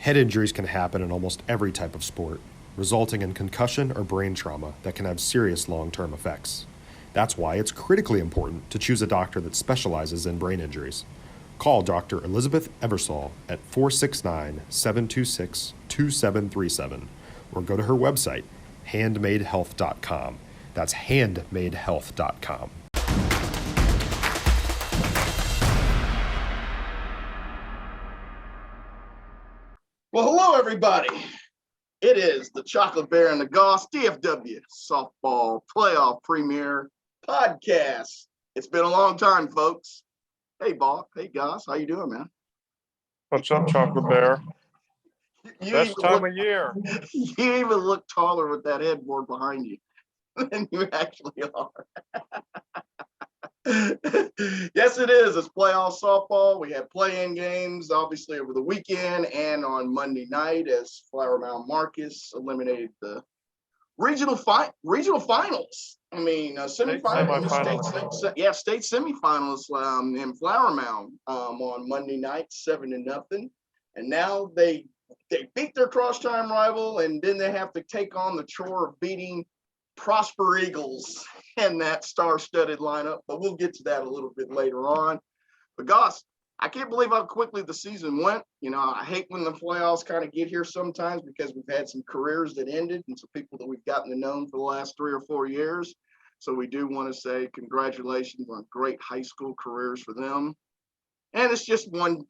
Head injuries can happen in almost every type of sport, resulting in concussion or brain trauma that can have serious long-term effects. That's why it's critically important to choose a doctor that specializes in brain injuries. Call Dr. Elizabeth Eversole at 469 726 2737 or go to her website, handmadehealth.com. That's handmadehealth.com. Well, hello, everybody. It is the Chocolate Bear and the Goss DFW Softball Playoff Premiere Podcast. It's been a long time, folks. Hey, Bob. Hey, Goss. How you doing, man? What's up, Chocolate Bear? Best time of year. You even look taller with that headboard behind you than you actually are. Yes, it is. It's playoff softball. We had play-in games, obviously, over the weekend and on Monday night as Flower Mound Marcus eliminated the regional finals. I mean, semifinals. State semifinals in Flower Mound on Monday night, 7-0, and now they beat their cross-time rival, and then they have to take on the chore of beating Prosper Eagles and that star-studded lineup, but we'll get to that a little bit later on. But Goss, I can't believe how quickly the season went. You know, I hate when the playoffs kind of get here sometimes because we've had some careers that ended and some people that we've gotten to know for the last 3 or 4 years. So we do want to say congratulations on great high school careers for them. And it's just one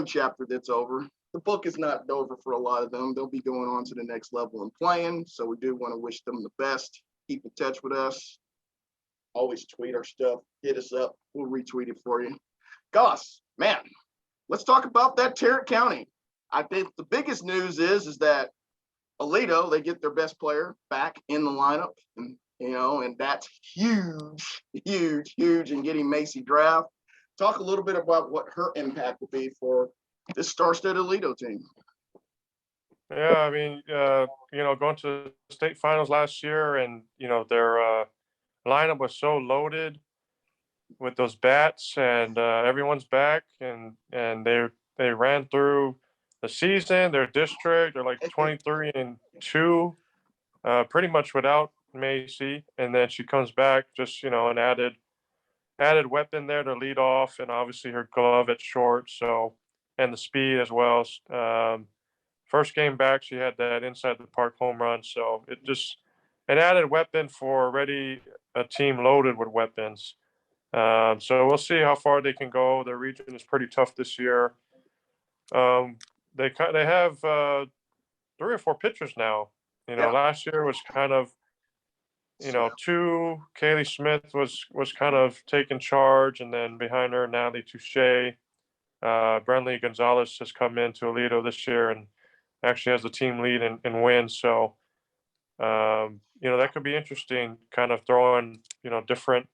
chapter that's over. The book is not over for a lot of them. They'll be going on to the next level and playing. So we do want to wish them the best. Keep in touch with us. Always tweet our stuff. Hit us up. We'll retweet it for you. Goss, man, let's talk about that Tarrant County. I think the biggest news is that Aledo, they get their best player back in the lineup. And that's huge in getting Macy draft. Talk a little bit about what her impact will be for this star-studded Aledo team. Yeah, I mean, going to the state finals last year, and their lineup was so loaded with those bats, and everyone's back, and they ran through the season. Their district, they're like 23-2, pretty much without Macy, and then she comes back, just an added weapon there to lead off, and obviously her glove at short, so, and the speed as well. First game back, she had that inside the park home run, so it just an added weapon for already a team loaded with weapons. So we'll see how far they can go. Their region is pretty tough this year. They have 3 or 4 pitchers now. Last year was kind of, Kaylee Smith was kind of taking charge, and then behind her, Natalie Touche. Brentley Gonzalez has come into Aledo this year and actually has the team lead in wins. So, that could be interesting, kind of throwing, different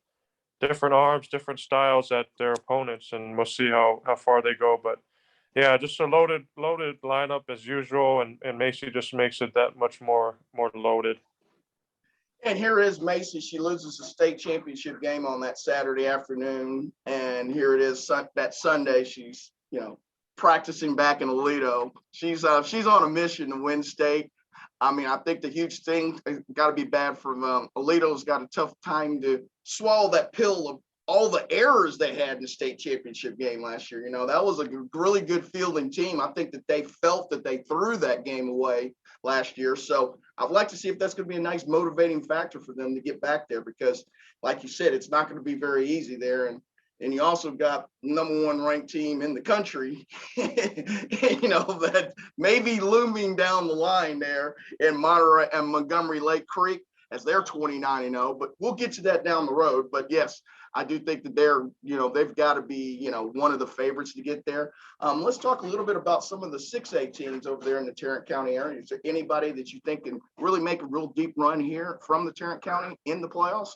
arms, different styles at their opponents, and we'll see how far they go. But yeah, just a loaded lineup as usual, and Macy just makes it that much more loaded. And here is Macy. She loses the state championship game on that Saturday afternoon. And here it is that Sunday. She's, practicing back in Aledo. She's on a mission to win state. I mean, I think the huge thing got to be bad for Aledo's got a tough time to swallow that pill of all the errors they had in the state championship game last year. That was a really good fielding team. I think that they felt that they threw that game away last year. So I'd like to see if that's going to be a nice motivating factor for them to get back there, because like you said, it's not going to be very easy there. And you also got #1 ranked team in the country, that may be looming down the line there in Monterey and Montgomery Lake Creek as they're 29-0, but we'll get to that down the road. But yes, I do think that they've got to be, one of the favorites to get there. Let's talk a little bit about some of the 6A teams over there in the Tarrant County area. Is there anybody that you think can really make a real deep run here from the Tarrant County in the playoffs?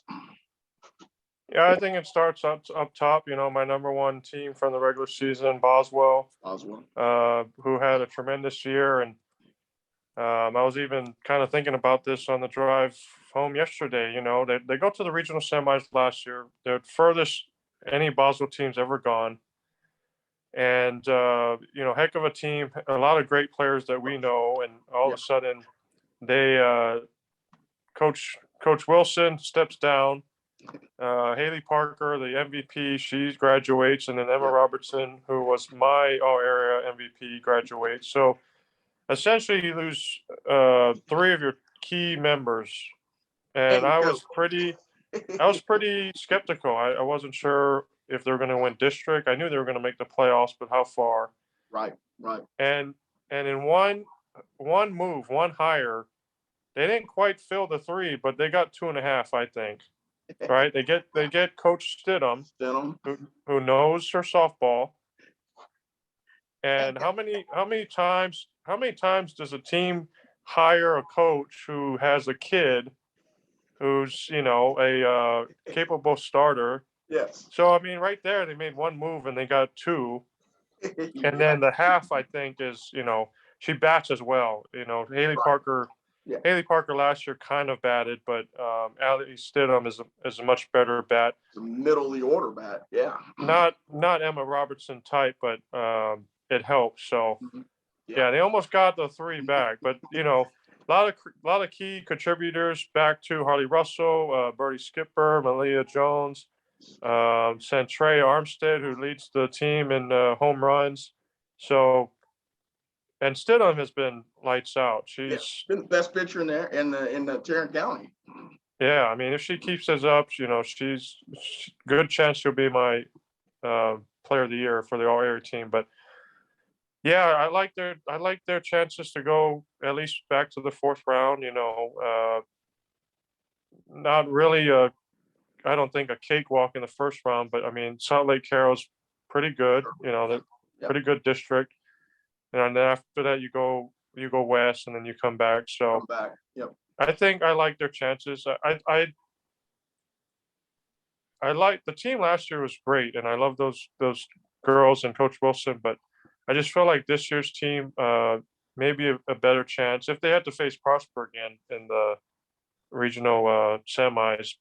Yeah, I think it starts up top. My #1 team from the regular season, Boswell, who had a tremendous year. And I was even kind of thinking about this on the drive home yesterday. They go to the regional semis last year. They're furthest any Boswell team's ever gone. and heck of a team, a lot of great players that we know, and all of a sudden they Coach Wilson steps down. Haley Parker, the MVP, she graduates, and then Emma Robertson, who was my all-area MVP, graduates. So essentially, you lose three of your key members, and I was pretty skeptical. I wasn't sure if they were going to win district. I knew they were going to make the playoffs, but how far? Right. And in one hire, they didn't quite fill the three, but they got 2.5, I think. Right? They get Coach Stidham, who knows her softball. And how many times does a team hire a coach who has a kid who's a capable starter? Yes. So I mean, right there, they made one move and they got two. And then the half, I think, is she bats as well. Haley Parker. Yeah. Haley Parker last year kind of batted, but Allie Stidham is a much better bat. It's a middle of the order bat. Yeah. Not Emma Robertson type, but it helps. So yeah, they almost got the three back, but a lot of key contributors back to Harley Russell, Birdie Skipper, Malia Jones, Centray Armstead, who leads the team in home runs. So, and Stidham has been lights out. She's been the best pitcher in there in the Tarrant County. Yeah, I mean, if she keeps this up, she's good chance she'll be my player of the year for the all area team. But yeah, I like their chances to go at least back to the fourth round. Not really I don't think a cakewalk in the first round, but I mean, Salt Lake Carroll's pretty good. They're pretty good district. And then after that, you go west, and then you come back. So I think I like their chances. I like the team last year was great, and I love those girls and Coach Wilson. But I just feel like this year's team maybe a better chance if they had to face Prosper again in the regional semis.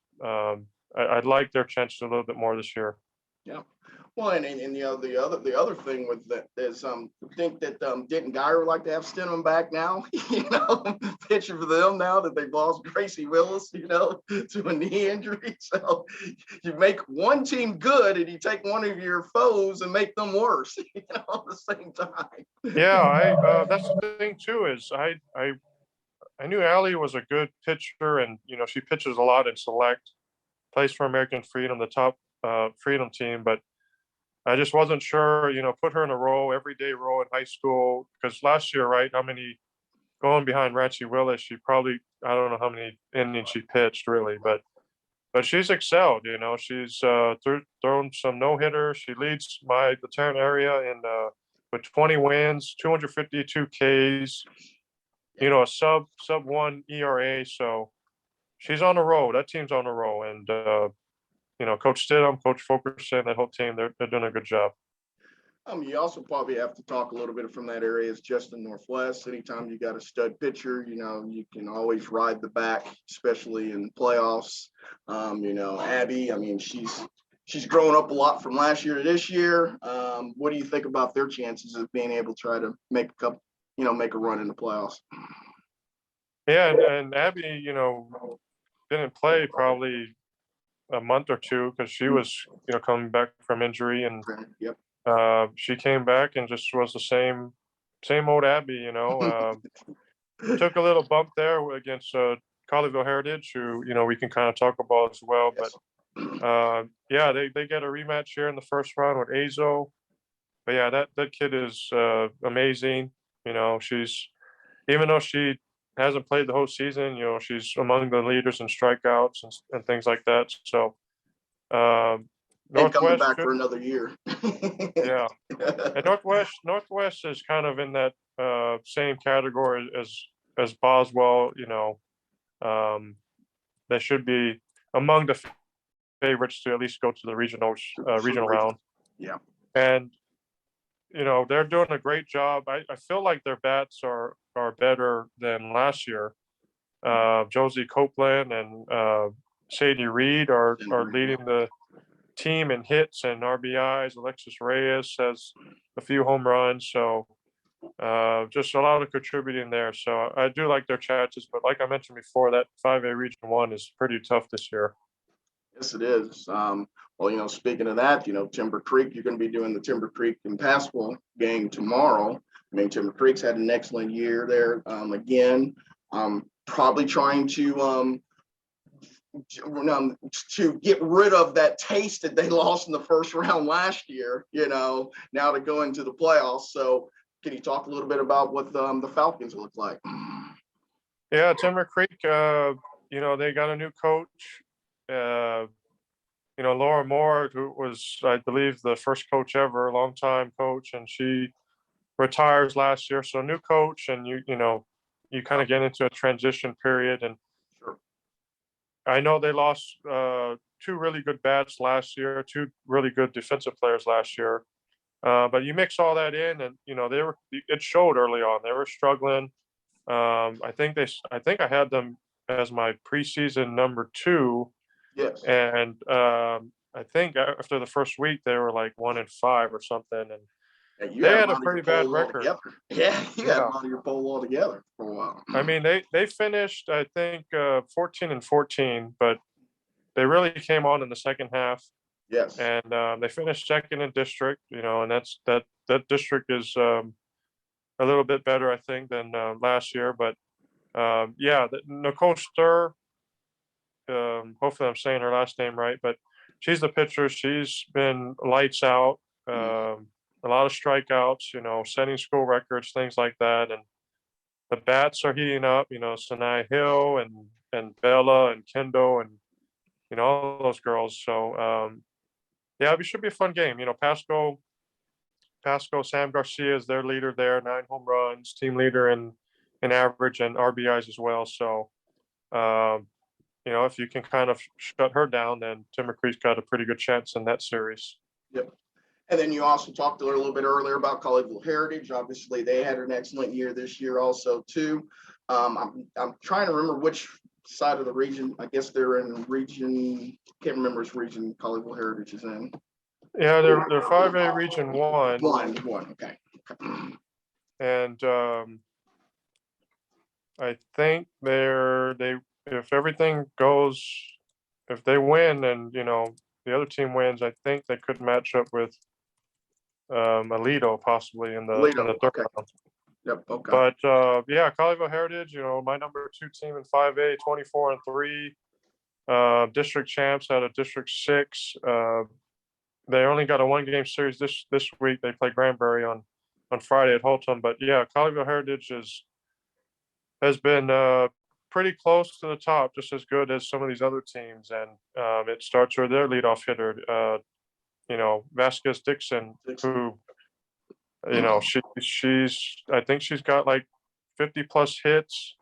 I'd like their chances a little bit more this year. Yeah. Well, and the other thing with that is think that Denton Geyer would like to have Stidham back now, pitching for them now that they've lost Gracie Willis, to a knee injury. So you make one team good and you take one of your foes and make them worse, at the same time. Yeah, that's the thing too, is I knew Allie was a good pitcher, and she pitches a lot in select, plays for American Freedom, the top Freedom team, but I just wasn't sure, put her in a role, everyday role in high school, because last year, right, how many going behind Ranchi Willis, she probably, I don't know how many innings she pitched really, but she's excelled, she's thrown some no-hitters. She leads the Tarrant area in with 20 wins, 252 Ks, a sub 1 ERA. So she's on a roll. That team's on a roll. And, Coach Stidham, Coach Fulkerson, that whole team, they're doing a good job. You also probably have to talk a little bit from that area is Justin Northwest. Anytime you got a stud pitcher, you can always ride the back, especially in playoffs. Abby, I mean, she's grown up a lot from last year to this year. What do you think about their chances of being able to try to make make a run in the playoffs? Yeah, and Abby, didn't play probably a month or two because she was, coming back from injury, and she came back and just was the same old Abby. Took a little bump there against Colleyville Heritage, who we can kind of talk about as well. But they get a rematch here in the first round with Azo. But yeah, that kid is amazing. She's, even though she hasn't played the whole season, she's among the leaders in strikeouts and things like that. So Northwest coming back for another year. Yeah, and Northwest is kind of in that same category as Boswell. They should be among the favorites to at least go to the regional round. Yeah, and they're doing a great job. I feel like their bats are better than last year. Josie Copeland and Sadie Reed are leading team in hits and RBIs. Alexis Reyes has a few home runs, so just a lot of contributing there. So I do like their chances, but like I mentioned before, that 5A Region 1 is pretty tough this year. Yes, it is. Well, speaking of that, Timber Creek, you're going to be doing the Timber Creek and Pascal game tomorrow. I mean, Timber Creek's had an excellent year there. Again, probably trying to get rid of that taste that they lost in the first round last year, now to go into the playoffs. So can you talk a little bit about what the Falcons look like? Yeah, Timber Creek, they got a new coach. Laura Moore, who was, I believe, the first coach ever, longtime coach, and she retires last year. So new coach, and you kind of get into a transition period. And Sure. I know they lost two really good bats last year, two really good defensive players last year. But you mix all that in, and it showed early on. They were struggling. I think I had them as my preseason number 2. Yes. And I think after the first week they were like 1-5 or something, and You they had had a pretty bad record. Yeah, you had them out of your poll altogether for a while. I mean, they finished, I think, 14-14, but they really came on in the second half. Yes. And they finished second in district, and that district is a little bit better, I think, than last year. But Nicole Stir, hopefully I'm saying her last name right, but she's the pitcher. She's been lights out, a lot of strikeouts, setting school records, things like that. And the bats are heating up, Sanai Hill and Bella and Kendall and, all those girls. So, it should be a fun game. Pasco, Sam Garcia is their leader there, 9 home runs, team leader in average and RBIs as well. So, if you can kind of shut her down, then Timber Creek's got a pretty good chance in that series. Yep. And then you also talked a little bit earlier about Colleyville Heritage. Obviously, they had an excellent year this year also, too. I'm trying to remember which side of the region. I guess they're in region, can't remember which region Colleyville Heritage is in. Yeah, they're 5A Region 1. One, okay. And I think if everything goes, if they win and, the other team wins, I think they could match up with Aledo possibly in the third round. Yep. Okay. But Colleyville Heritage, my number 2 team in 5A, 24-3, district champs out of District 6. They only got a 1-game series this week. They play Granbury on Friday at Holton. But Colleyville Heritage has been pretty close to the top, just as good as some of these other teams. And it starts with their leadoff hitter, Vasquez Dixon, who, she's I think she's got like 50 plus hits,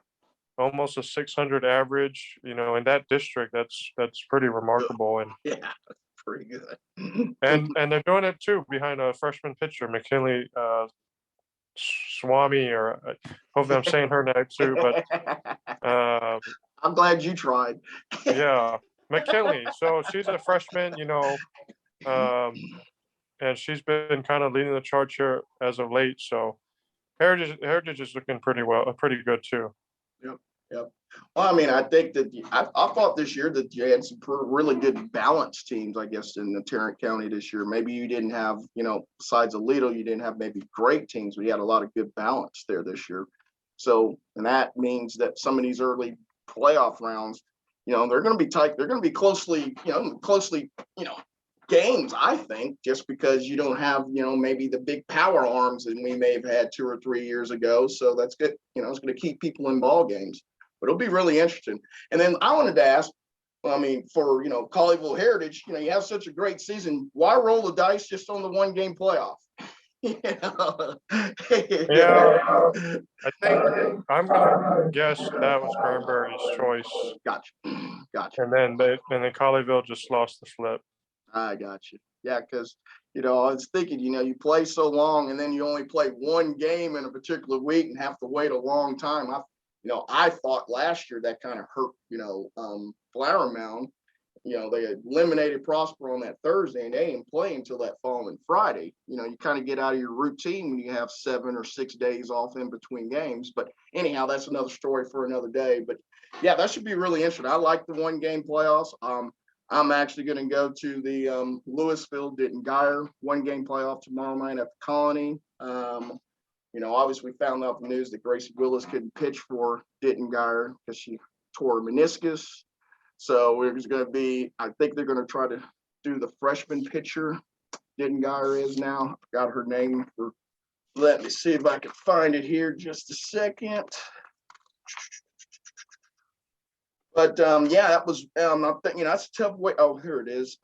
almost a 600 average, in that district. That's pretty remarkable. And yeah, pretty good. and they're doing it too behind a freshman pitcher, McKinley Swami, or hopefully I'm saying her name too, but I'm glad you tried. Yeah, McKinley. So she's a freshman, and she's been kind of leading the charge here as of late. So Heritage is looking pretty good too. Yep. Well, I mean, I think that I thought this year that you had some really good balanced teams, I guess, in the Tarrant County this year. Maybe you didn't have, besides Aledo, you didn't have maybe great teams, but you had a lot of good balance there this year. So, and that means that some of these early playoff rounds, they're going to be tight. They're going to be closely games, I think, just because you don't have, maybe the big power arms that we may have had 2 or 3 years ago. So that's good. It's going to keep people in ball games. But it'll be really interesting. And then I wanted to ask, for Colleyville Heritage, you have such a great season. Why roll the dice just on the 1-game playoff? Yeah, I think I'm gonna guess that was Granbury's choice. Gotcha. And then Colleyville just lost the flip. I got you. Yeah, because I was thinking, you play so long and then you only play 1 game in a particular week and have to wait a long time. I thought last year that kind of hurt, Flower Mound. they eliminated Prosper on that Thursday, and they didn't play until that following Friday. You kind of get out of your routine when you have 7 or 6 days off in between games. But anyhow, that's another story for another day. But yeah, that should be really interesting. I like the 1-game playoffs. I'm actually going to go to the Louisville Denton Guyer 1-game playoff tomorrow night at the Colony. Obviously we found out the news that Gracie Willis couldn't pitch for Denton Guyer because she tore her meniscus. So there's going to be, I think they're going to try to do the freshman pitcher. Denton Guyer is now. I forgot her name. Let me see if I can find it here just a second. But yeah, that was I'm thinking that's a tough way. Oh, here it is.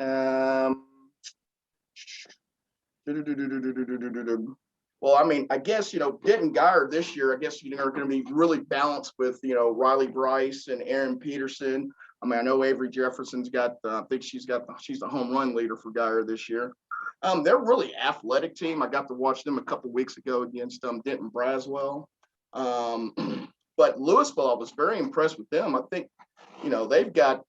Well, I mean, I guess Denton Guyer this year, I guess are going to be really balanced with Riley Bryce and Aaron Peterson. I mean, I know Avery Jefferson's got. I think she's the home run leader for Guyer this year. They're a really athletic team. I got to watch them a couple weeks ago against Denton Braswell. But Louisville, I was very impressed with them. I think they've got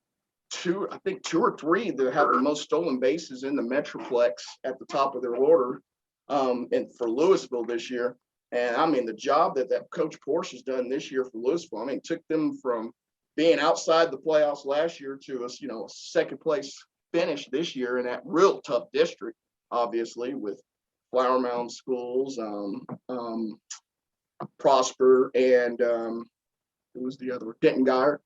two or three that have the most stolen bases in the Metroplex at the top of their order. And for Louisville this year. And I mean, the job that Coach Porsche has done this year for Louisville, I mean, took them from being outside the playoffs last year to a second place finish this year in that real tough district, obviously, with Flower Mound schools, Prosper, and who was the other one? Denton Guyer.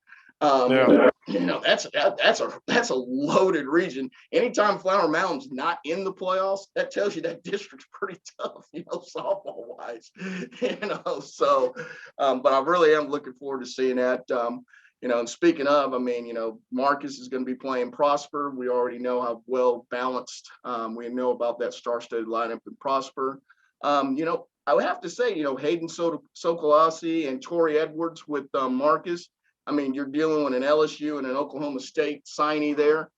That's a loaded region. Anytime Flower Mound's not in the playoffs, that tells you that district's pretty tough, softball wise. So but I really am looking forward to seeing that. And speaking of, I mean, Marcus is going to be playing Prosper. We already know how well balanced we know about that star-studded lineup in Prosper. I would have to say, Hayden Sokolasi and Tori Edwards with Marcus. I mean, you're dealing with an LSU and an Oklahoma State signee there.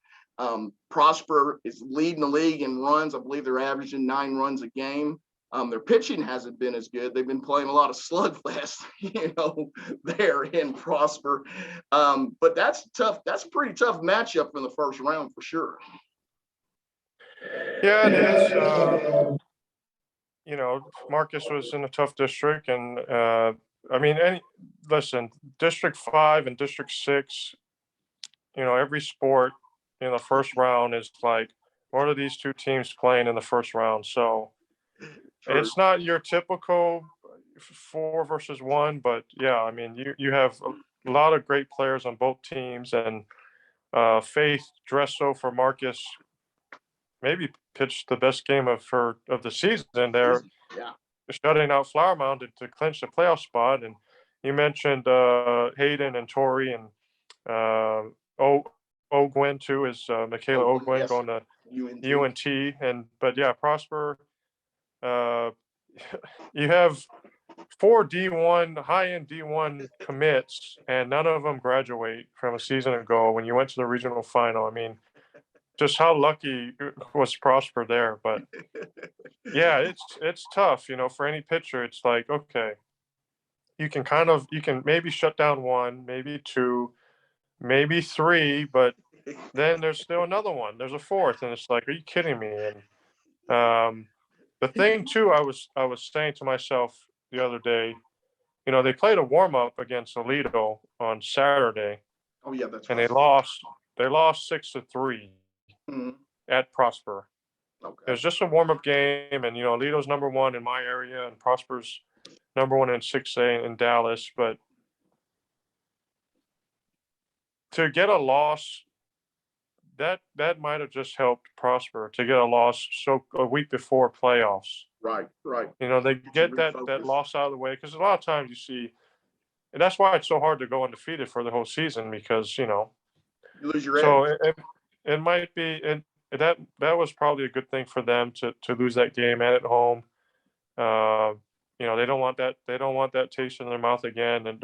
Prosper is leading the league in runs. I believe they're averaging 9 runs a game. Their pitching hasn't been as good. They've been playing a lot of slugfest, there in Prosper. But that's tough. That's a pretty tough matchup in the first round for sure. Yeah, it is. Marcus was in a tough district, and I mean, District 5 and District 6, every sport in the first round is like, what are these two teams playing in the first round? So it's not your typical 4 versus 1, but yeah, I mean, you have a lot of great players on both teams, and Faith Dresso for Marcus maybe pitched the best game of the season there. Yeah. Shutting out Flower Mound to clinch the playoff spot. And you mentioned Hayden and Tori and Ogwen too, is Michaela Ogwen, yes, going to UNT. But yeah, Prosper, you have 4 D1 high-end D1 commits, and none of them graduate from a season ago when you went to the regional final. I mean, just how lucky was Prosper there. But yeah, it's tough, for any pitcher. It's like, okay, you can maybe shut down 1, maybe 2, maybe 3, but then there's still another one. There's a 4th, and it's like, are you kidding me? And the thing too, I was saying to myself the other day, they played a warm up against Alito on Saturday. Oh yeah, that's and right. They lost 6-3 at Prosper. Okay. It was just a warm up game, and Alito's number 1 in my area, and Prosper's number 1 in 6A in Dallas. But to get a loss, that might have just helped Prosper to get a loss a week before playoffs. Right. They get that loss out of the way, because a lot of times you see, and that's why it's so hard to go undefeated for the whole season, because you lose your edge. So it might be, and that was probably a good thing for them to lose that game at home. They don't want that taste in their mouth again, and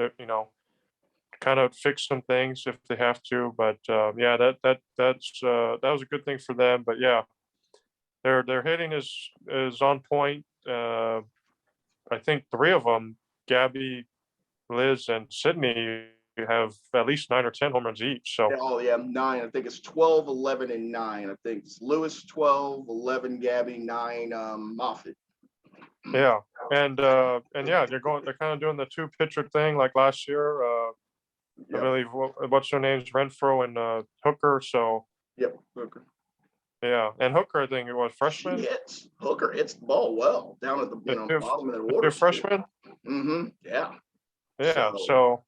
kind of fix some things if they have to. But yeah, that was a good thing for them. But yeah, their hitting is on point. I think 3 of them, Gabby, Liz, and Sydney, have at least 9 or 10 home runs each. So Yeah, oh yeah, 9. I think it's 12, 11, and 9. I think it's Lewis 12, 11, Gabby 9, Moffitt. yeah, and yeah, they're kind of doing the 2 pitcher thing like last year. I Yep, believe what's their names, Renfro and Hooker. So yep, Hooker. yeah, and Hooker, I think it was freshman. Hooker hits the ball well down at the bottom of the They're order. freshman. Yeah. Yeah, so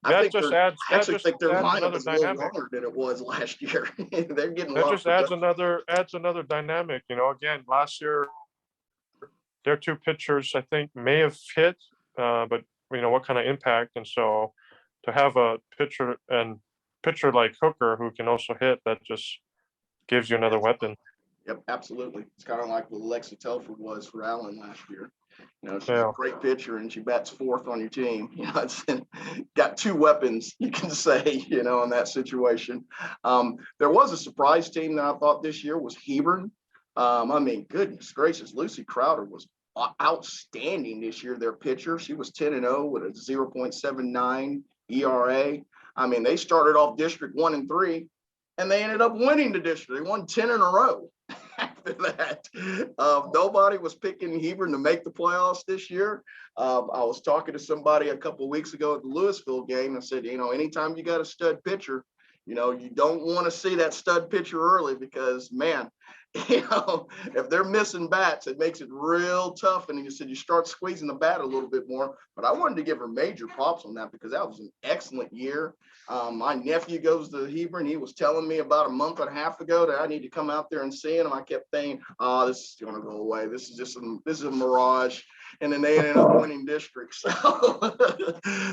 I that think just I adds actually think their lineup another is a little dynamic. younger than it was last year. They're getting a That lot of just adds production. another dynamic. Again, last year their 2 pitchers I think may have hit, but what kind of impact. And so to have a pitcher like Hooker who can also hit, that just gives you another weapon. Yep, absolutely. It's kind of like what Lexi Telford was for Allen last year. She's Yeah. a great pitcher and she bats 4th on your team. It's got 2 weapons, you can say, in that situation. There was a surprise team that I thought this year was Hebron. Goodness gracious, Lucy Crowder was outstanding this year. Their pitcher, she was 10-0 with a 0.79 ERA. They started off District 1 and 3, and they ended up winning the district. They won 10 in a row. After that, nobody was picking Hebron to make the playoffs this year. I was talking to somebody a couple of weeks ago at the Louisville game. I said, anytime you got a stud pitcher, you don't want to see that stud pitcher early because, man, if they're missing bats, it makes it real tough. And you said you start squeezing the bat a little bit more. But I wanted to give her major props on that because that was an excellent year. My nephew goes to Hebron. He was telling me about a month and a half ago that I need to come out there and see him. I kept thinking, this is going to go away. This is a mirage. And then they ended up winning districts.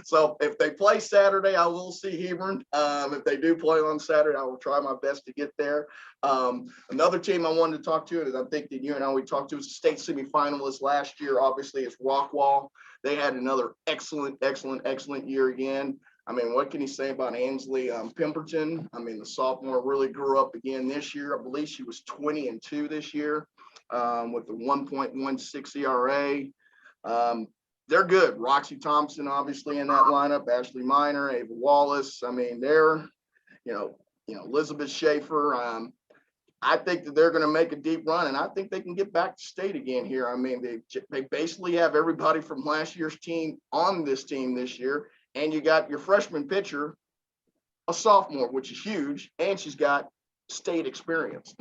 So if they play Saturday, I will see Hebron. If they do play on Saturday, I will try my best to get there. Another team I wanted to talk to, and I think that you and I, we talked to, was a state semifinalist last year. Obviously, it's Rockwall. They had another excellent year again. What can you say about Ansley Pemberton? The sophomore really grew up again this year. I believe she was 20-2 this year with the 1.16 ERA. They're good. Roxy Thompson, obviously, in that lineup. Ashley Miner, Ava Wallace. They're, Elizabeth Schaefer. I think that they're going to make a deep run, and I think they can get back to state again here. They basically have everybody from last year's team on this team this year, and you got your freshman pitcher, a sophomore, which is huge, and she's got state experience.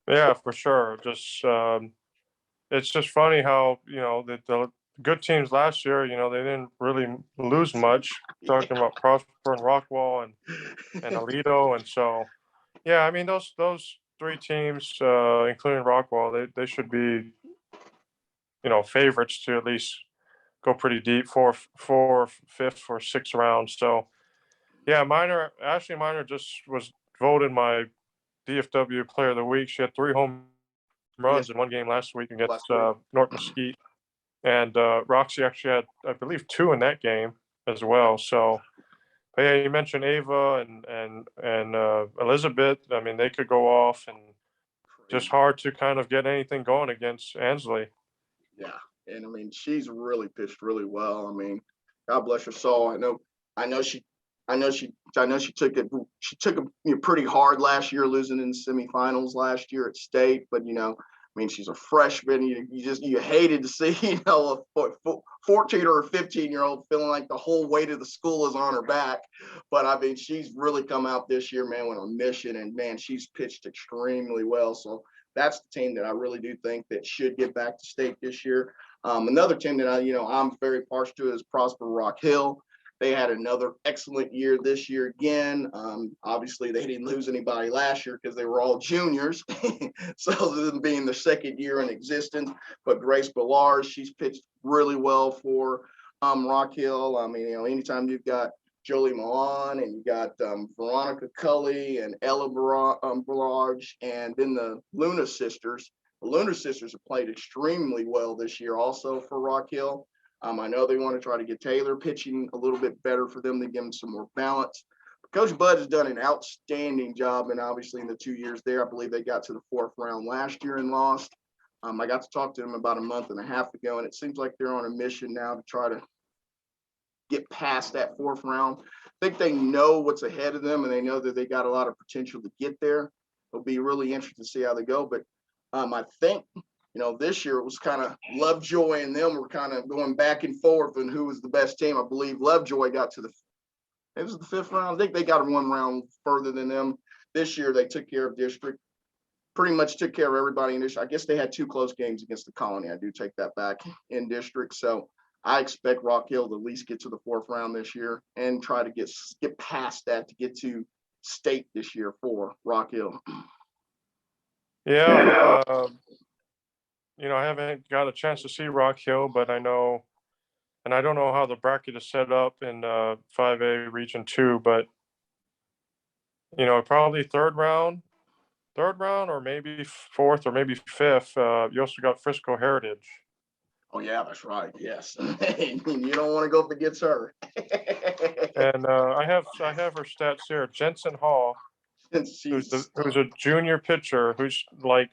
Yeah, for sure. It's just funny how the good teams last year, they didn't really lose much. Talking about Prosper and Rockwall and Alito, and so yeah, those 3 teams, including Rockwall, they should be favorites to at least go pretty deep, 4th, 5th, or 6th round. So yeah, Ashley Miner just was voted my DFW Player of the Week. She had 3 home runs in one game last week against North Mesquite, and Roxy actually had, I believe, 2 in that game as well. So, but yeah, you mentioned Ava and Elizabeth. They could go off, and just hard to kind of get anything going against Ansley. Yeah, and she's really pitched really well. God bless her soul. I know she took it pretty hard last year, losing in the semifinals last year at state. But she's a freshman. You hated to see a 14 or a 15-year-old feeling like the whole weight of the school is on her back. But she's really come out this year, man, with a mission, and man, she's pitched extremely well. So that's the team that I really do think that should get back to state this year. Another team that I'm very partial to is Prosper Rock Hill. They had another excellent year this year again. Obviously, they didn't lose anybody last year because they were all juniors. So them being their 2nd year in existence. But Grace Ballard, she's pitched really well for Rock Hill. Anytime you've got Jolie Milan and you got Veronica Cully and Ella Barrage, and then the Luna sisters. The Luna sisters have played extremely well this year also for Rock Hill. I know they want to try to get Taylor pitching a little bit better for them to give them some more balance. Coach Bud has done an outstanding job, and obviously in the 2 years there, I believe they got to the 4th round last year and lost. I got to talk to them about a month and a half ago, and it seems like they're on a mission now to try to get past that 4th round. I think they know what's ahead of them, and they know that they got a lot of potential to get there. It'll be really interesting to see how they go. But I think, this year it was kind of Lovejoy and them were kind of going back and forth on who was the best team. I believe Lovejoy got to it was the 5th round. I think they got 1 round further than them. This year they took care of district, pretty much took care of everybody in district. I guess they had 2 close games against the Colony. I do take that back in district. So I expect Rock Hill to at least get to the 4th round this year and try to get past that to get to state this year for Rock Hill. Yeah. I haven't got a chance to see Rock Hill, but I know, and I don't know how the bracket is set up in 5A Region 2, but, probably third round, or maybe 4th or maybe 5th. You also got Frisco Heritage. Oh, yeah, that's right. Yes. You don't want to go up against her. And I have her stats here. Jensen Hall, who's a junior pitcher, who's like,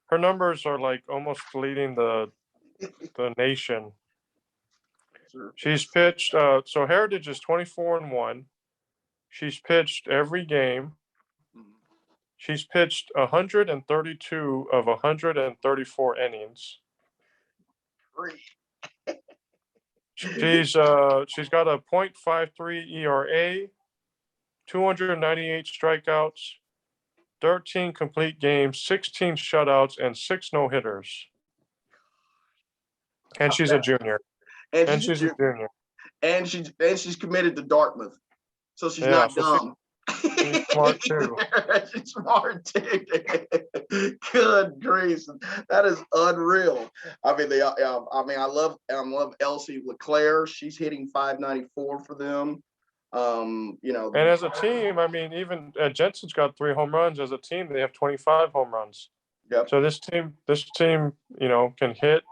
her numbers are like almost leading the nation. She's pitched. So Heritage is 24-1. She's pitched every game. She's pitched 132 of 134 innings. She's got a .53 ERA, 298 strikeouts, 13 complete games, 16 shutouts, and 6 no-hitters. And she's a junior. And she's a junior. And she's committed to Dartmouth, so she's not dumb. She's smart too. She's smart too. Good grief, that is unreal. I love Elsie LeClaire. She's hitting .594 for them. And as a team, even Jensen's got 3 home runs. As a team, they have 25 home runs. Yep. So this team, can hit.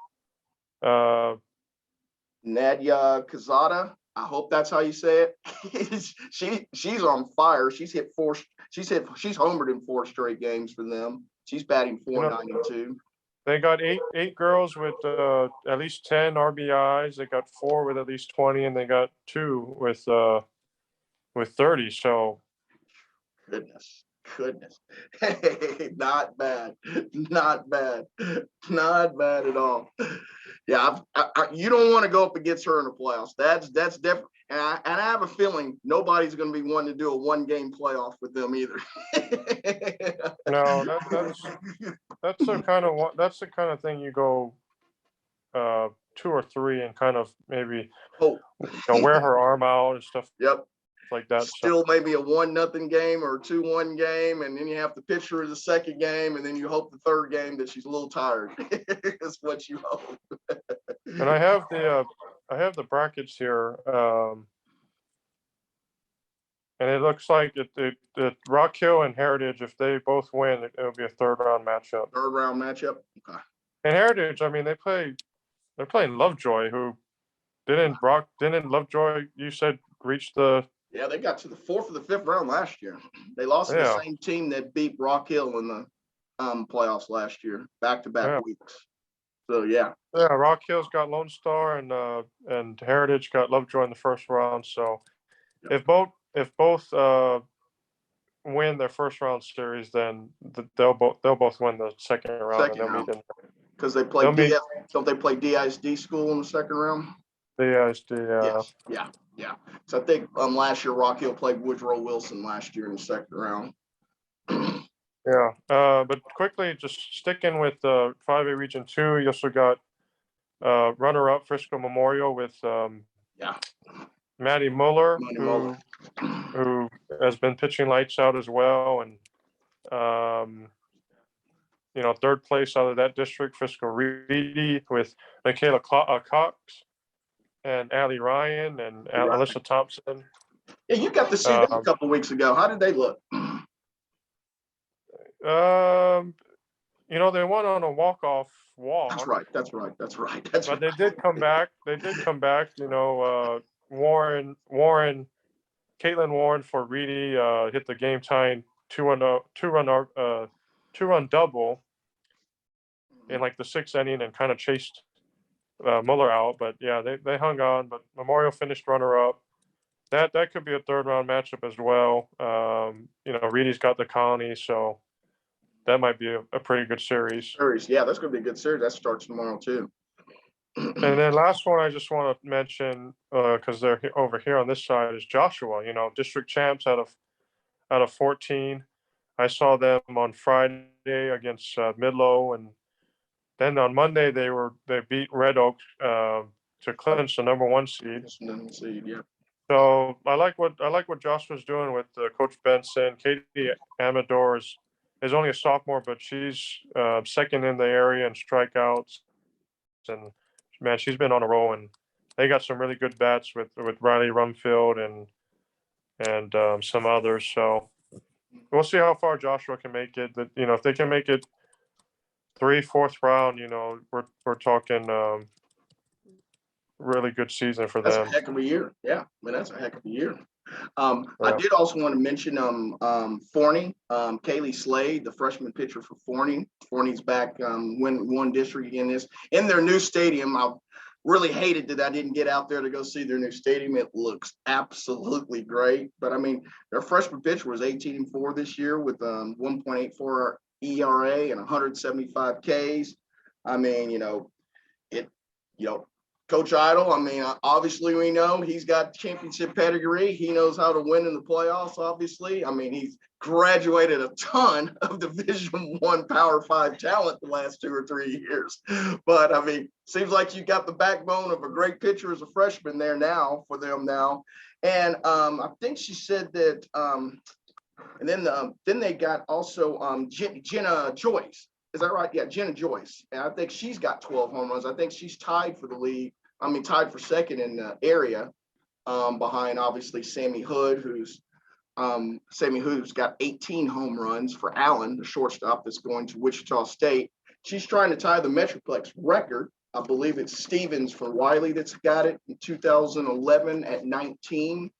Nadia Kazada, I hope that's how you say it. She's on fire. She's homered in 4 straight games for them. She's batting .492. They got eight girls with at least 10 RBIs. They got 4 with at least 20, and they got 2 with 30. So goodness. Hey, not bad at all. Yeah, you don't want to go up against her in the playoffs. That's different. And I have a feeling nobody's going to be wanting to do a 1-game playoff with them either. No, that's the kind of thing you go 2 or 3 and kind of maybe wear her arm out and stuff. Yep. Like that. Still maybe a 1-0 game or a 2-1 game, and then you have to pitch her the second game, and then you hope the third game that she's a little tired. That's what you hope. And I have the brackets here, and it looks like it Rock Hill and Heritage, if they both win, it'll be a 3rd round matchup. 3rd round matchup. Okay. And Heritage, they're playing Lovejoy, who didn't Lovejoy, you said, reach the. Yeah, they got to the 4th or the 5th round last year. They lost to the same team that beat Rock Hill in the playoffs last year, back-to-back weeks. So yeah. Yeah, Rock Hill's got Lone Star and Heritage got Lovejoy in the 1st round. So if both win their 1st round series, then they'll both win the 2nd round. Because they play don't they play DISD school in the 2nd round? DISD, yeah. Yeah. So I think last year Rock Hill played Woodrow Wilson last year in the 2nd round. Yeah. But quickly, just sticking with 5A Region 2, you also got runner-up Frisco Memorial with Maddie Muller, who has been pitching lights out as well, and 3rd place out of that district, Frisco Reedy with Michaela Cox and Allie Ryan and Alyssa Thompson. Yeah, you got to see them a couple weeks ago. How did they look? They won on a walk-off walk. That's right. But they did come back. Caitlin Warren for Reedy hit the game-tying two-run double in like the 6th inning and kind of chased Muller out, but yeah, they hung on. But Memorial finished runner-up. That could be a third-round matchup as well. Reedy's got the Colony, so that might be a pretty good series. Yeah, that's going to be a good series. That starts tomorrow too. And then last one I just want to mention, because they're over here on this side, is Joshua. District champs out of 14. I saw them on Friday against Midlow, and then on Monday they beat Red Oak to clinch the number 1 seed. Yeah. So I like what Joshua's doing with Coach Benson. Katie Amador is only a sophomore, but she's second in the area in strikeouts, and man, she's been on a roll. And they got some really good bats with Riley Rumfield and some others. So we'll see how far Joshua can make it. But if they can make it 3th, 4th round, we're talking really good season for them. That's a heck of a year. Yeah, I mean, that's a heck of a year. I did also want to mention Forney, Kaylee Slade, the freshman pitcher for Forney. Forney's back, won district again in their new stadium. I really hated that I didn't get out there to go see their new stadium. It looks absolutely great. But I mean, their freshman pitcher was 18-4 this year with 1.84 ERA and 175 Ks. I mean, Coach Idle, I mean, obviously we know he's got championship pedigree. He knows how to win in the playoffs, obviously. I mean, he's graduated a ton of Division I Power 5 talent the last 2 or 3 years. But, I mean, seems like you got the backbone of a great pitcher as a freshman there now for them now. And I think she said that and then they got also Jenna Joyce. Is that right? Yeah, Jenna Joyce. And I think she's got 12 home runs. I think she's tied for the league. I mean, tied for second in the area, behind obviously Sammy Hood, who's got 18 home runs for Allen, the shortstop that's going to Wichita State. She's trying to tie the Metroplex record. I believe it's Stevens for Wiley that's got it in 2011 at 19.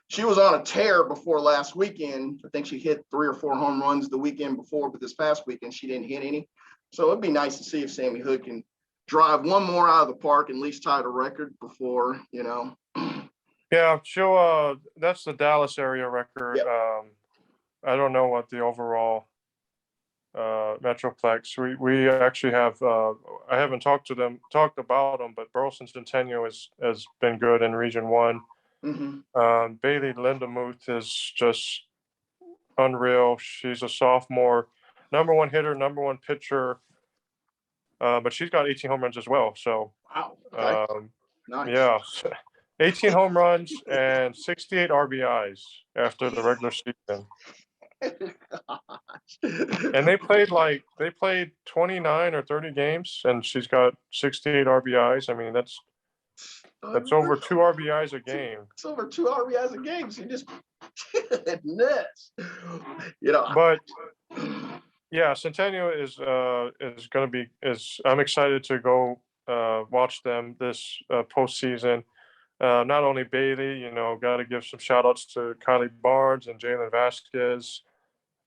She was on a tear before last weekend. I think she hit 3 or 4 home runs the weekend before, but this past weekend she didn't hit any. So it'd be nice to see if Sammy Hood can drive one more out of the park and at least tie the record before, Yeah, she'll. That's the Dallas area record. Yep. I don't know what the overall Metroplex. We actually have. I haven't talked about them, but Burleson Centennial has been good in Region 1. Mm-hmm. Bailey Lindemuth is just unreal. She's a sophomore, number 1 hitter, number 1 pitcher, but she's got 18 home runs as well. So, wow, okay. Nice. Yeah, 18 home runs and 68 RBIs after the regular season. And they played 29 or 30 games, and she's got 68 RBIs. I mean, that's over 2 RBIs a game. It's over 2 RBIs a game. So you just nuts. But yeah, Centennial is going to be I'm excited to go watch them this postseason. Not only Bailey, got to give some shout outs to Kylie Barnes and Jalen Vasquez,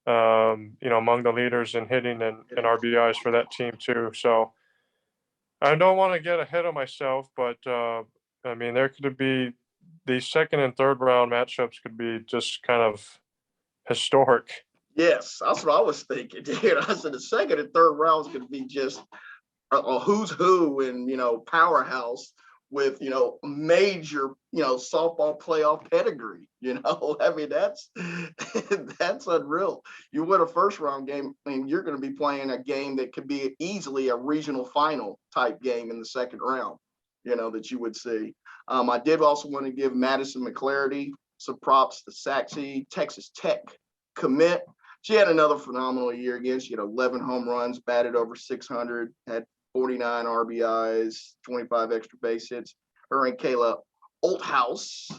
among the leaders in hitting and RBIs for that team too. So I don't want to get ahead of myself, but I mean, there could be the 2nd and 3rd round matchups could be just kind of historic. Yes, that's what I was thinking. I said the 2nd and 3rd rounds could be just a who's who and powerhouse with major softball playoff pedigree. I mean that's unreal. You win a 1st round game, I mean you're going to be playing a game that could be easily a regional final type game in the 2nd round. That you would see. I did also want to give Madison McClarity some props. The Saxe Texas Tech commit. She had another phenomenal year again. She had 11 home runs, batted over 600, had 49 RBIs, 25 extra base hits. Her and Kayla Olthouse,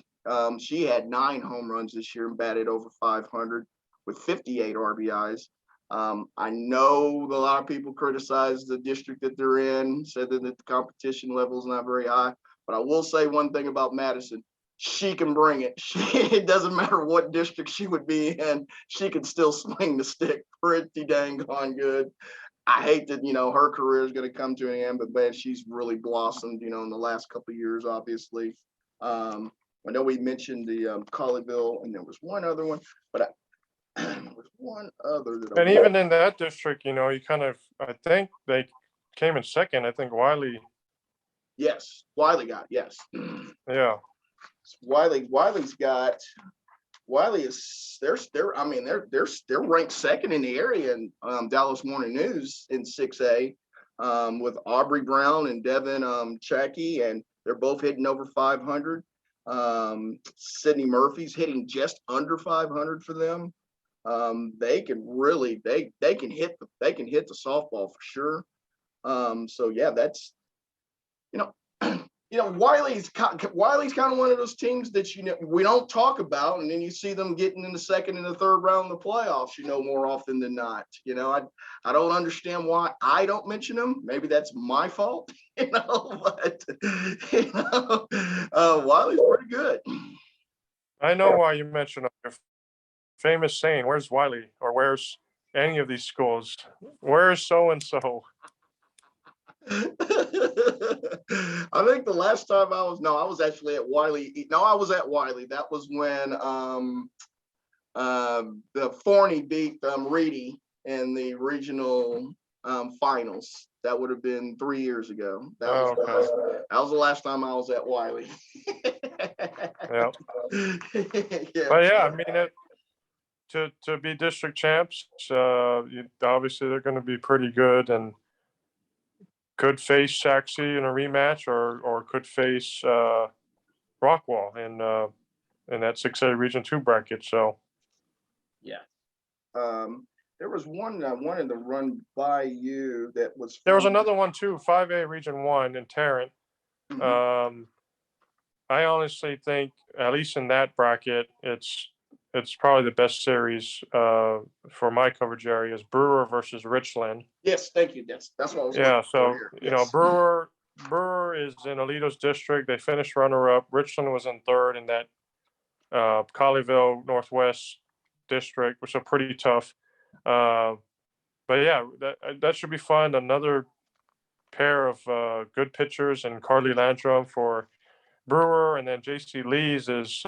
she had 9 home runs this year and batted over 500 with 58 RBIs. I know a lot of people criticize the district that they're in, said that the competition level is not very high, but I will say one thing about Madison. She can bring it. It doesn't matter what district she would be in. She can still swing the stick pretty dang on good. I hate that, her career is going to come to an end, but man, she's really blossomed, in the last couple of years, obviously. I know we mentioned the Colleyville, and there was one other one, but there was one other that And even in that district, you I think they came in second. I think Wiley. Yes, Wiley got, yes. Yeah. Wiley's got. Wiley is they're ranked second in the area in Dallas Morning News in 6A with Aubrey Brown and Devin Chackey, and they're both hitting over 500. Sydney Murphy's hitting just under 500 for them. They can really they can hit the softball for sure. So yeah, that's Wiley's kind of one of those teams that we don't talk about, and then you see them getting in the second and the third round of the playoffs. More often than not. I don't understand why I don't mention them. Maybe that's my fault. But Wiley's pretty good. I know why you mentioned your famous saying. Where's Wiley, or where's any of these schools? Where's so and so? I think the last time I was actually at Wiley. No, I was at Wiley. That was when the Forney beat Reedy in the regional finals. That would have been 3 years ago. That was the last time I was at Wiley. Yeah. Yeah. But yeah, I mean, to be district champs, obviously they're going to be pretty good and could face Saxe in a rematch, or could face Rockwall in that 6A Region 2 bracket. So yeah, there was one I wanted to run by you that was. There was another one too, 5A Region 1 in Tarrant. Mm-hmm. I honestly think, at least in that bracket, it's probably the best series for my coverage area is Brewer versus Richland. Yes, thank you. That's what I was. Yeah, so yes. Brewer is in Alito's district. They finished runner-up. Richland was in third in that Colleyville Northwest district, which are pretty tough. But yeah, that should be fun. Another pair of good pitchers, and Carly Landrum for Brewer, and then JC Lees is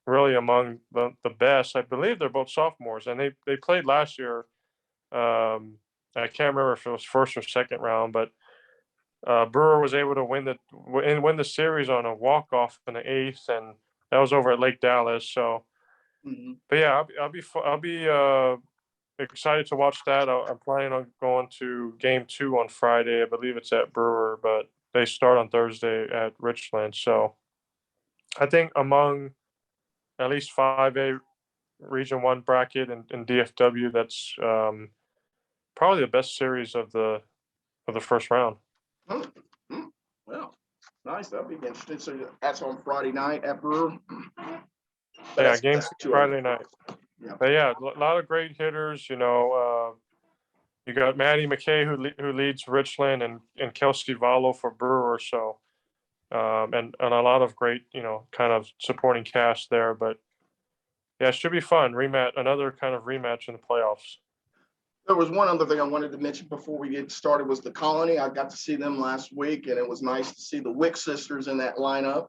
really among the best. I believe they're both sophomores, and they played last year. I can't remember if it was first or second round, but Brewer was able to win the series on a walk-off in the eighth, and that was over at Lake Dallas. So, but yeah, I'll be excited to watch that. I'm planning on going to game 2 on Friday. I believe it's at Brewer, but they start on Thursday at Richland. So I think among at least 5A Region 1 bracket and DFW, that's probably the best series of the first round. Well, nice. That'll be interesting. So that's on Friday night at Brewer. Yeah, game Friday night. Yeah. But yeah, a lot of great hitters. You got Maddie McKay who leads Richland, and Kelsey Vallo for Brewer. So, and a lot of great kind of supporting cast there. But yeah, it should be fun. Another kind of rematch in the playoffs. There was one other thing I wanted to mention before we get started was the Colony. I got to see them last week, and it was nice to see the Wick sisters in that lineup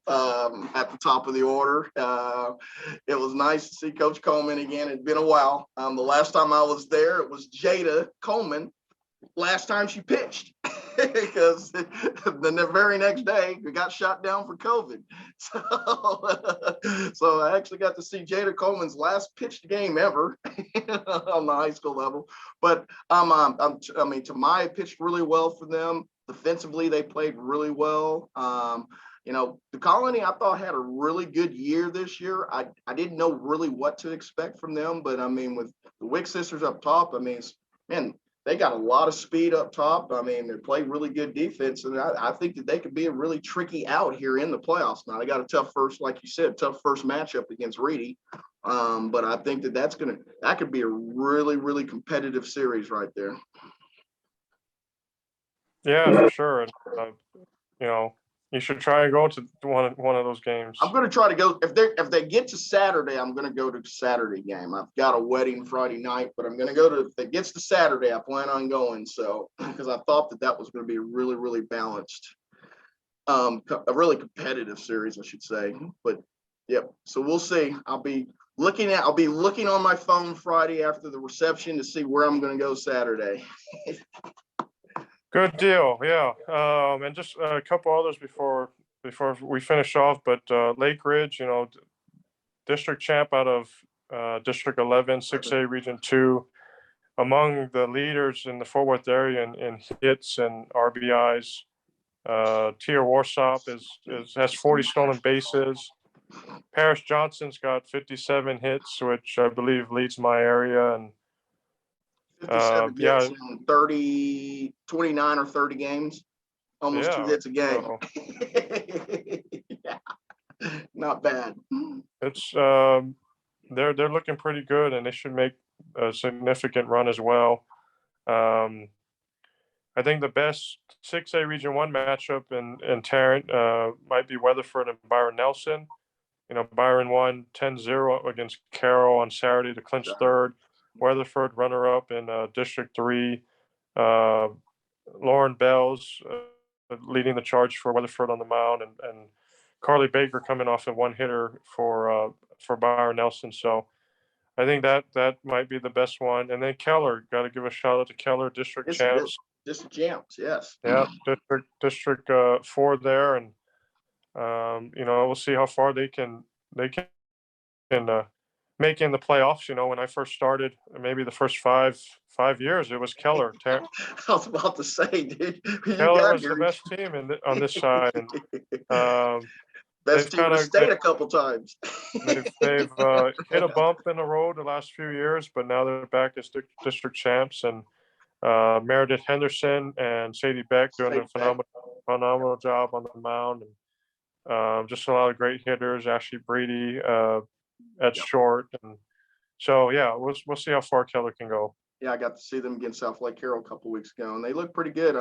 at the top of the order. It was nice to see Coach Coleman again. It'd been a while. The last time I was there, it was Jada Coleman. Last time she pitched, because the very next day we got shot down for COVID. So I actually got to see Jada Coleman's last pitched game ever on the high school level. But Tamaya pitched really well for them. Defensively, they played really well. The Colony, I thought, had a really good year this year. I didn't know really what to expect from them, but with the Wick sisters up top, man, they got a lot of speed up top. They play really good defense, and I think that they could be a really tricky out here in the playoffs. Now, they got a tough first, like you said, tough first matchup against Reedy. But I think that could be a really, really competitive series right there. Yeah, for sure. And, You should try and go to one of those games. I'm going to try to go. If they get to Saturday, I'm going to go to Saturday game. I've got a wedding Friday night, but I'm going to go to. If it gets to Saturday, I plan on going. So because I thought that was going to be a really, really balanced, a really competitive series, I should say. But yep. So we'll see. I'll be looking on my phone Friday after the reception to see where I'm going to go Saturday. Good deal, yeah. And just a couple others before we finish off. But Lake Ridge, district champ out of District 11, 6A Region 2, among the leaders in the Fort Worth area in hits and RBIs. Tia Warsop has 40 stolen bases. Paris Johnson's got 57 hits, which I believe leads my area, and 57 hits in 29 or 30 games, almost 2 hits a game. So, yeah, not bad. It's they're looking pretty good, and they should make a significant run as well. I think the best 6A Region 1 matchup in Tarrant might be Weatherford and Byron Nelson. Byron won 10-0 against Carroll on Saturday to clinch third. Weatherford runner-up in District 3. Lauren Bells leading the charge for Weatherford on the mound, and Carly Baker coming off a one-hitter for Byron Nelson. So I think that might be the best one. And then Keller, got to give a shout out to Keller, district champs. District champs, yes. Yeah, district 4 there, and we'll see how far they can make in the playoffs. When I first started, maybe the first five years, it was Keller. I was about to say, dude, Keller was the best team on this side, and best team in the state a couple times. they've hit a bump in the road the last few years, but now they're back as district champs, and Meredith Henderson and Sadie Beck doing a phenomenal job on the mound, and just a lot of great hitters. Ashley Brady at short, and so yeah, we'll see how far Keller can go. Yeah, I got to see them against South Lake Carroll a couple weeks ago, and they look pretty good.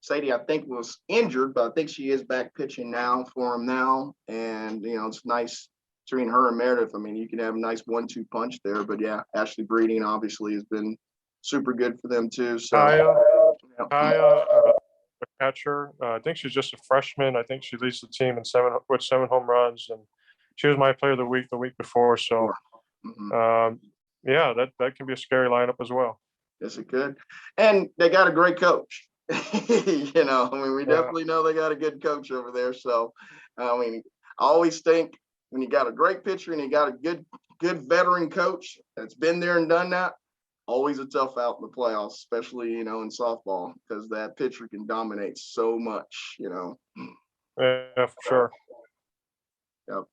Sadie, I think, was injured, but I think she is back pitching now for them now, and it's nice between her and Meredith. I mean, you can have a nice 1-2 punch there, but yeah, Ashley Breeding obviously has been super good for them too. So Kaya, the catcher, I think she's just a freshman. I think she leads the team in 7 home runs, and she was my player of the week before. So yeah, that can be a scary lineup as well. Yes, it could. And they got a great coach. We definitely know they got a good coach over there. So I always think when you got a great pitcher and you got a good veteran coach that's been there and done that, always a tough out in the playoffs, especially, in softball, because that pitcher can dominate so much, Yeah, for sure. Yep.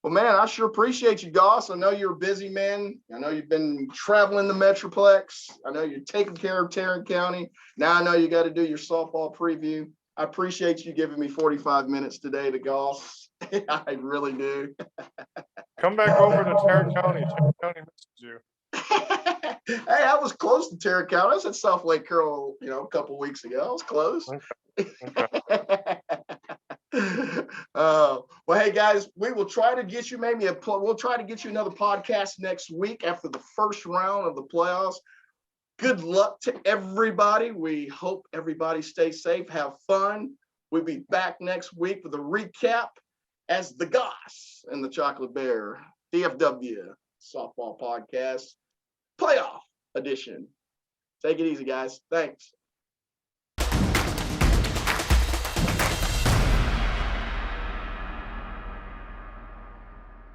Well, man, I sure appreciate you, Goss. I know you're a busy man. I know you've been traveling the Metroplex. I know you're taking care of Tarrant County. Now I know you got to do your softball preview. I appreciate you giving me 45 minutes today to Goss. I really do. Come back over to Tarrant County. Tarrant County misses you. Hey, I was close to Tarrant County. I was at South Lake Carroll, a couple weeks ago. I was close. Okay. Well, hey guys, we will try to get you we'll try to get you another podcast next week after the first round of the playoffs. Good luck to everybody. We hope everybody stays safe, have fun. We'll be back next week with a recap as the Goss and the Chocolate Bear DFW softball podcast playoff edition. Take it easy, guys. Thanks.